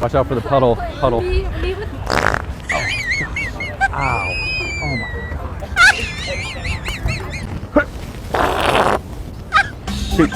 Watch out for the puddle. Puddle. Leave it. Ow. Oh my God. Shoot.